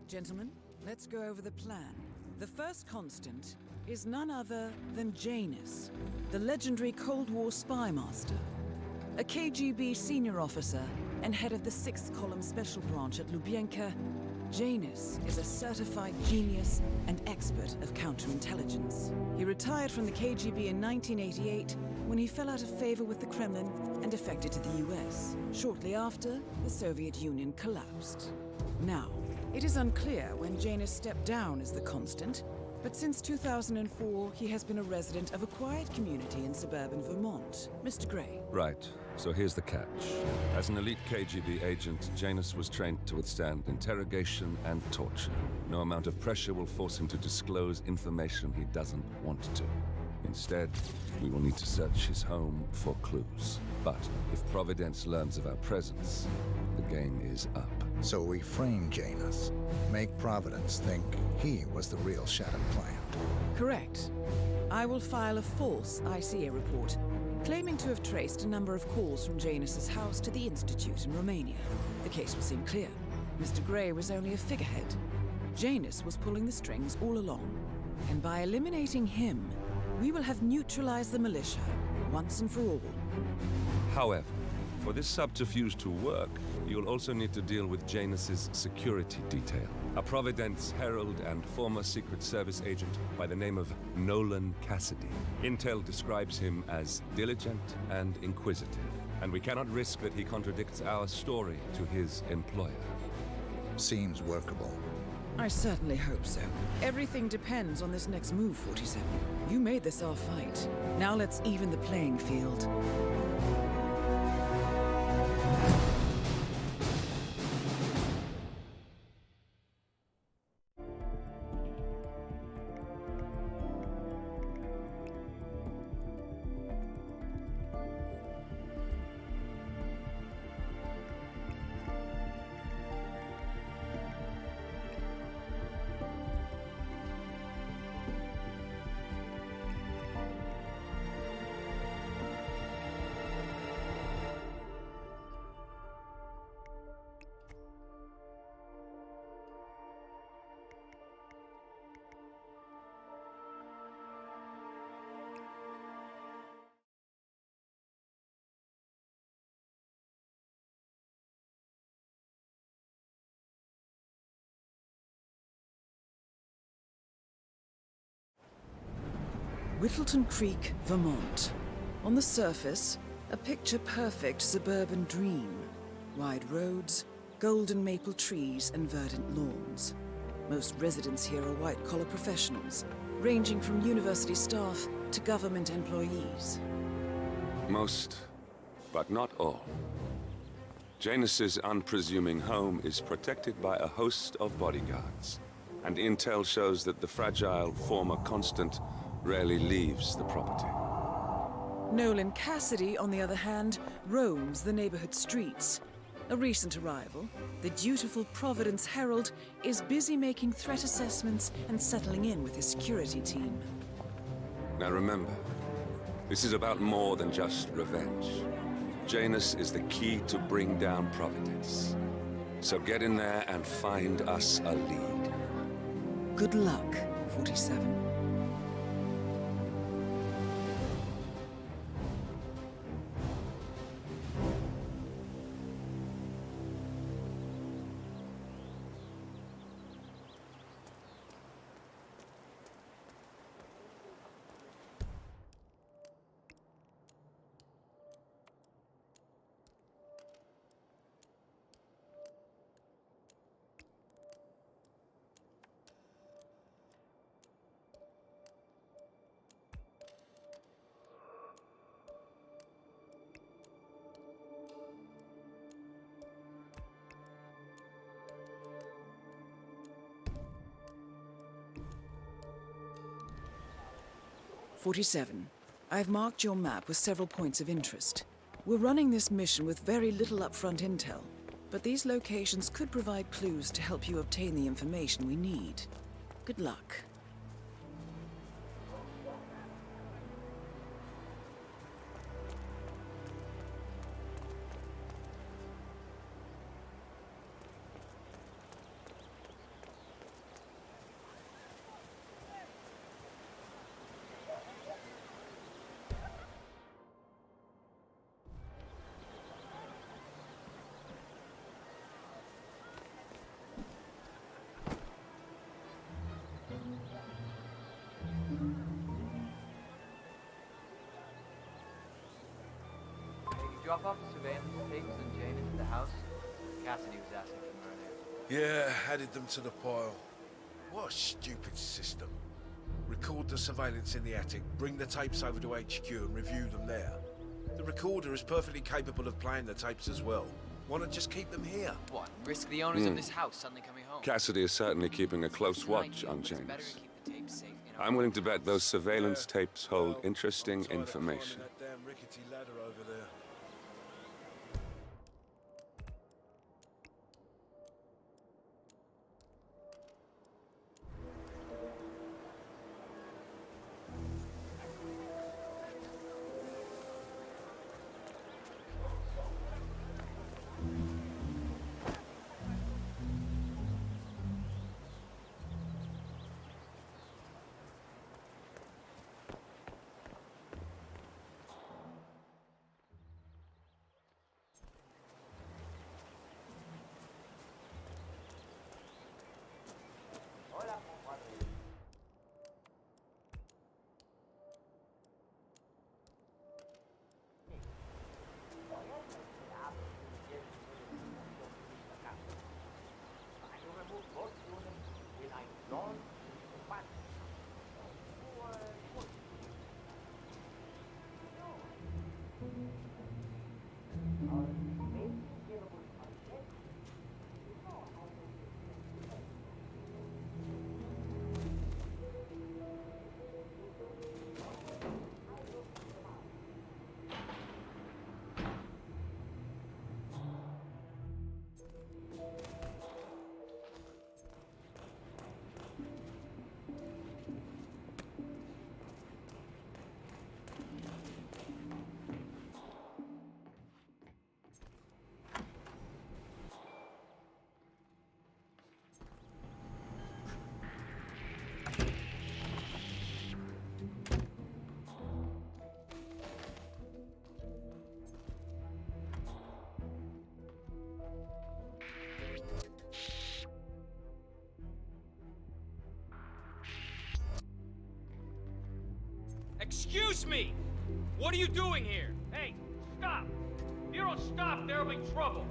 Gentlemen, let's go over the plan. The first constant is none other than Janus, the legendary Cold War spy master. A KGB senior officer and head of the 6th Column Special Branch at Lubyanka, Janus is a certified genius and expert of counterintelligence. He retired from the KGB in 1988 when he fell out of favor with the Kremlin and defected to the US. Shortly after, the Soviet Union collapsed. Now, it is unclear when Janus stepped down as the constant, but since 2004, he has been a resident of a quiet community in suburban Vermont. Mr. Gray. Right. So here's the catch. As an elite KGB agent, Janus was trained to withstand interrogation and torture. No amount of pressure will force him to disclose information he doesn't want to. Instead, we will need to search his home for clues. But if Providence learns of our presence, the game is up. So we frame Janus, make Providence think he was the real Shattered Plant. Correct. I will file a false ICA report, claiming to have traced a number of calls from Janus's house to the Institute in Romania. The case will seem clear. Mr. Gray was only a figurehead. Janus was pulling the strings all along. And by eliminating him, we will have neutralized the militia, once and for all. However, for this subterfuge to work, you'll also need to deal with Janus's security detail. A Providence herald and former Secret Service agent by the name of Nolan Cassidy. Intel describes him as diligent and inquisitive, and we cannot risk that he contradicts our story to his employer. Seems workable. I certainly hope so. Everything depends on this next move, 47. You made this our fight. Now let's even the playing field. Whittleton Creek, Vermont. On the surface, a picture-perfect suburban dream. Wide roads, golden maple trees, and verdant lawns. Most residents here are white-collar professionals, ranging from university staff to government employees. Most, but not all. Janus's unpresuming home is protected by a host of bodyguards, and intel shows that the fragile former constant rarely leaves the property. Nolan Cassidy, on the other hand, roams the neighborhood streets. A recent arrival, the dutiful Providence Herald is busy making threat assessments and settling in with his security team. Now remember, this is about more than just revenge. Janus is the key to bring down Providence. So get in there and find us a lead. Good luck, 47. "47. I've marked your map with several points of interest. We're running this mission with very little upfront intel, but these locations could provide clues to help you obtain the information we need. Good luck." drop off the surveillance tapes and Janus at the house? Cassidy was asking for them earlier. Yeah, added them to the pile. What a stupid system. Record the surveillance in the attic, bring the tapes over to HQ and review them there. The recorder is perfectly capable of playing the tapes as well. Why not just keep them here? What, risk the owners of this house suddenly coming home? Cassidy is certainly keeping a close watch on It's better to Janus. keep the tapes safe in our I'm willing to bet those surveillance Yeah. tapes hold Well, interesting I'm tired of information. climbing that damn rickety ladder over there. Excuse me! What are you doing here? Hey, stop! If you don't stop, there'll be trouble!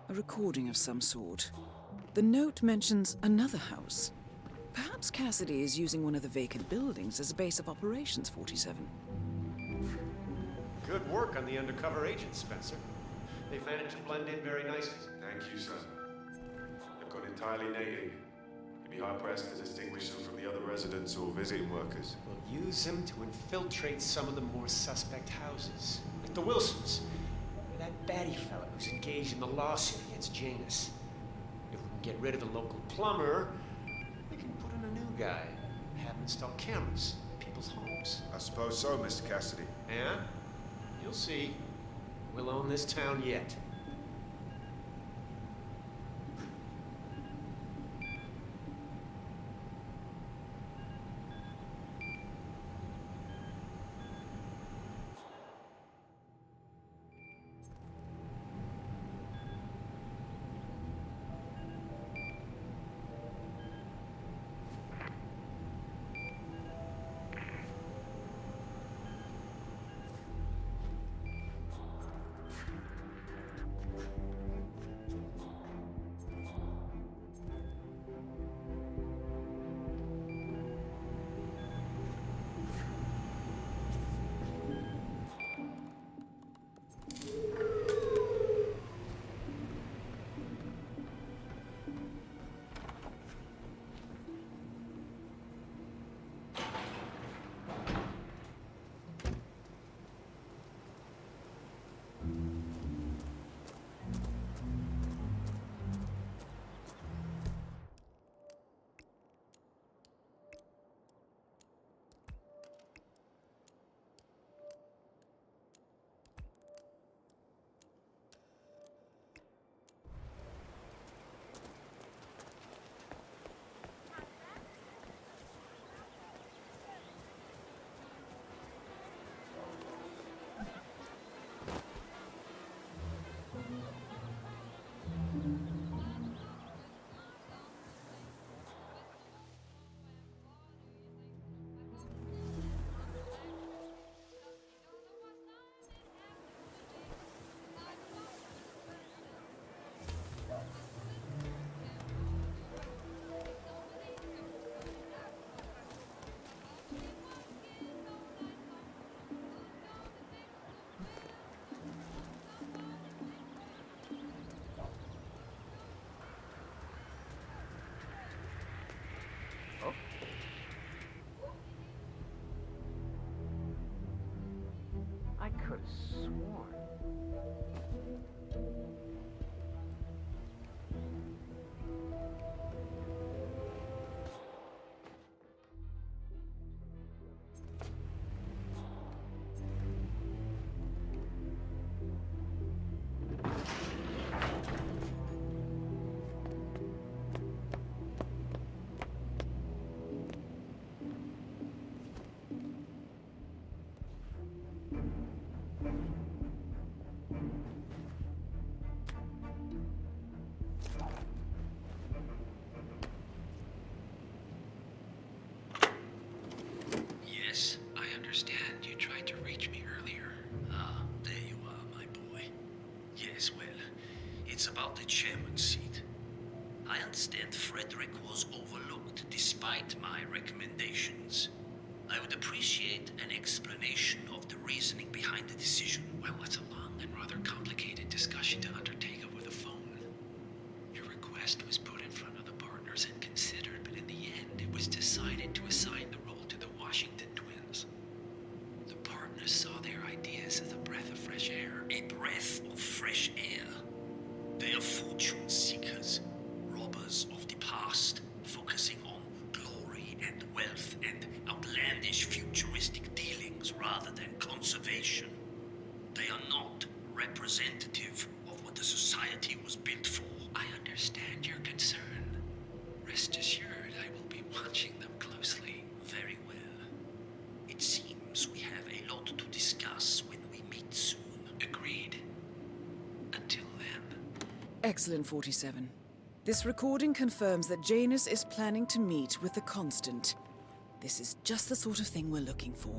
A recording of some sort. The note mentions another house. Perhaps Cassidy is using one of the vacant buildings as a base of operations, 47. Good work on the undercover agents, Spencer. They've managed to blend in very nicely. Thank you, sir. They've gone entirely native. You'd be hard-pressed to distinguish them from the other residents or visiting workers. We'll use them to infiltrate some of the more suspect houses. Like the Wilsons. Or that batty fella who's engaged in the lawsuit against Janus. If we can get rid of the local plumber, we can put in a new guy. Have him install cameras in people's homes. I suppose so, Mr. Cassidy. Yeah? You'll see. We'll own this town yet. advanced and Frederick was overlooked despite my recommendations. I would appreciate an explanation of the reasoning behind the decision. Well, it's a long and rather complicated discussion to undertake over the phone. Your request was put in front of the partners and considered, but in the end, it was decided to assign the role to the Washington twins. The partners saw their ideas as a breath of fresh air. A breath of fresh air. They are fortune seekers, robbers of the past, focusing on glory and wealth and outlandish futuristic dealings rather than conservation. They are not representative of what the society was built for. I understand your concern. Rest assured, I will be watching them closely. Very well. It seems we have a lot to discuss when we meet soon. Agreed. Until then. Excellent, 47. This recording confirms that Janus is planning to meet with the Constant. This is just the sort of thing we're looking for.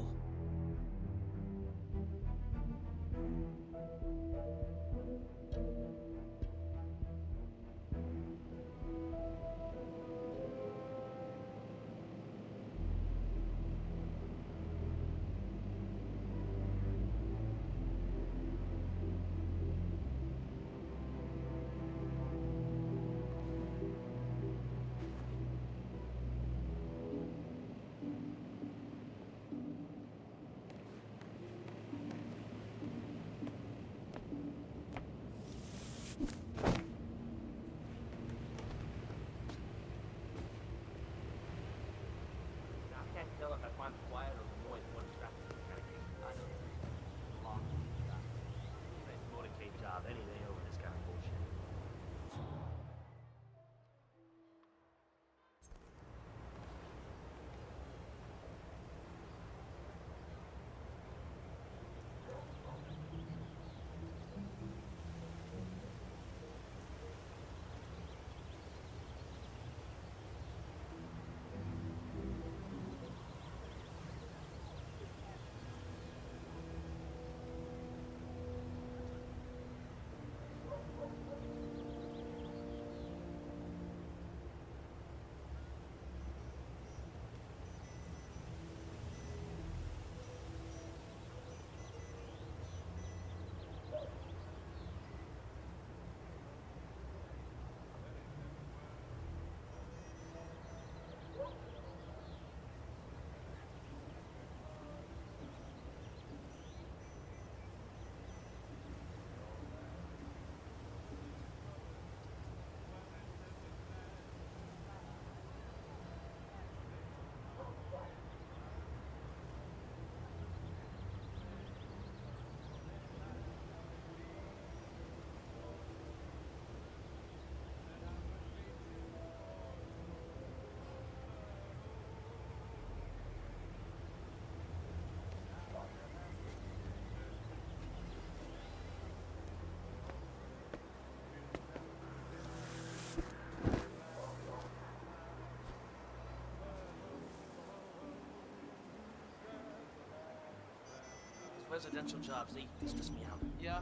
Residential jobs, they stress me out. Yeah,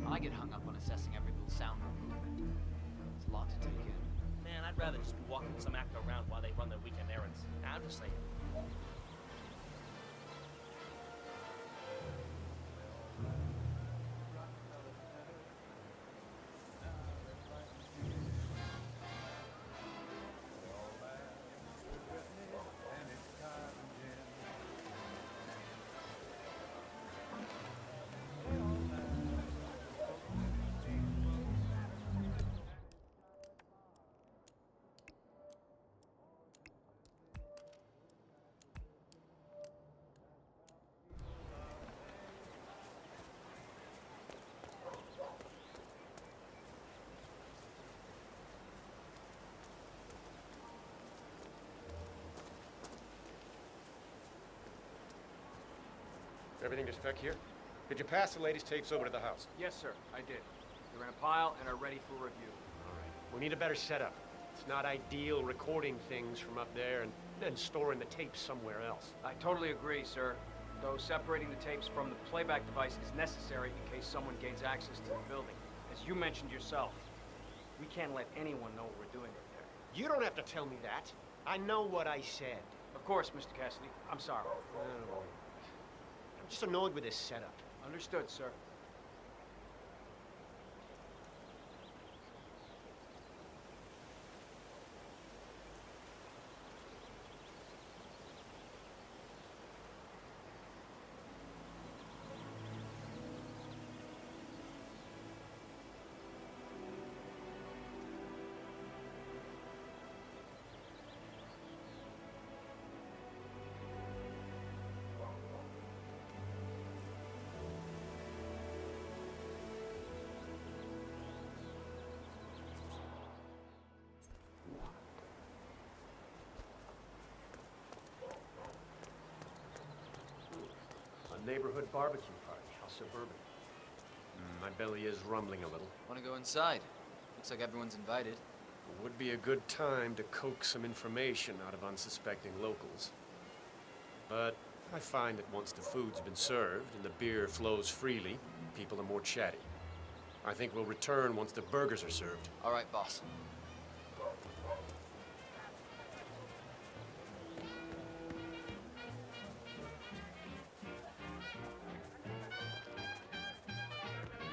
I get hung up on assessing every little sound or movement. It's a lot to take in. Man, I'd rather just be walking some actor around while they run their weekend errands. Nah, I'm just saying. Everything to spec here? Did you pass the latest tapes over to the house? Yes, sir, I did. They're in a pile and are ready for review. All right. We need a better setup. It's not ideal recording things from up there and then storing the tapes somewhere else. I totally agree, sir. Though separating the tapes from the playback device is necessary in case someone gains access to the building. As you mentioned yourself, we can't let anyone know what we're doing up there. You don't have to tell me that. I know what I said. Of course, Mr. Cassidy. I'm sorry. I'm just annoyed with this setup. Understood, sir. A neighborhood barbecue party. How suburban. My belly is rumbling a little. Want to go inside? Looks like everyone's invited. It would be a good time to coax some information out of unsuspecting locals. But I find that once the food's been served and the beer flows freely, people are more chatty. I think we'll return once the burgers are served. All right, boss.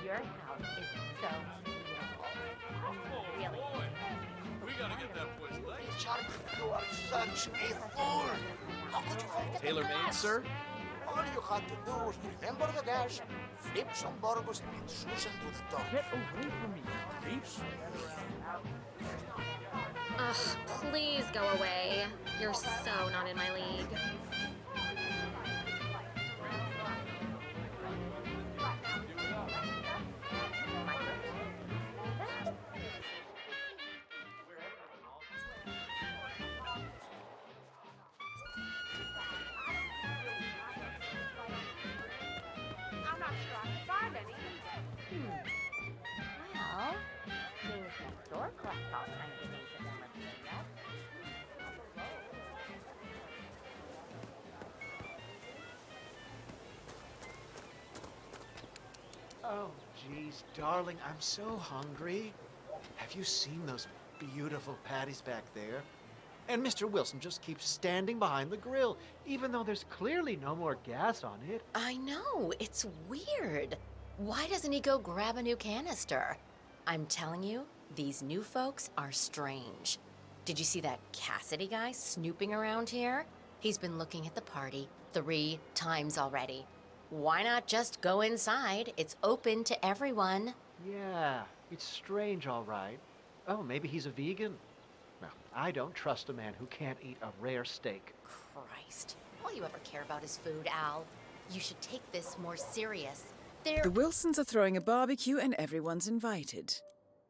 Your house is so beautiful. Really. We gotta get that place light. You are such a fool! How could you forget Tailor-made, sir? All you had to do was remember the gas, flip some burgers, and Susan to the top. Get away from me, creeps. Ugh, please go away. You're so not in my league. I'm not sure I can find any. Well, things next door collect all kinds of ancient memorabilia. Oh, geez, darling, I'm so hungry. Have you seen those beautiful patties back there? And Mr. Wilson just keeps standing behind the grill, even though there's clearly no more gas on it. I know, it's weird. Why doesn't he go grab a new canister? I'm telling you, these new folks are strange. Did you see that Cassidy guy snooping around here? He's been looking at the party 3 times already. Why not just go inside? It's open to everyone. Yeah, it's strange, all right. Oh, maybe he's a vegan? Well, I don't trust a man who can't eat a rare steak. Christ. All you ever care about is food, Al. You should take this more serious. The Wilsons are throwing a barbecue and everyone's invited.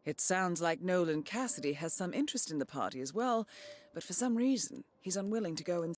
It sounds like Nolan Cassidy has some interest in the party as well, but for some reason, he's unwilling to go and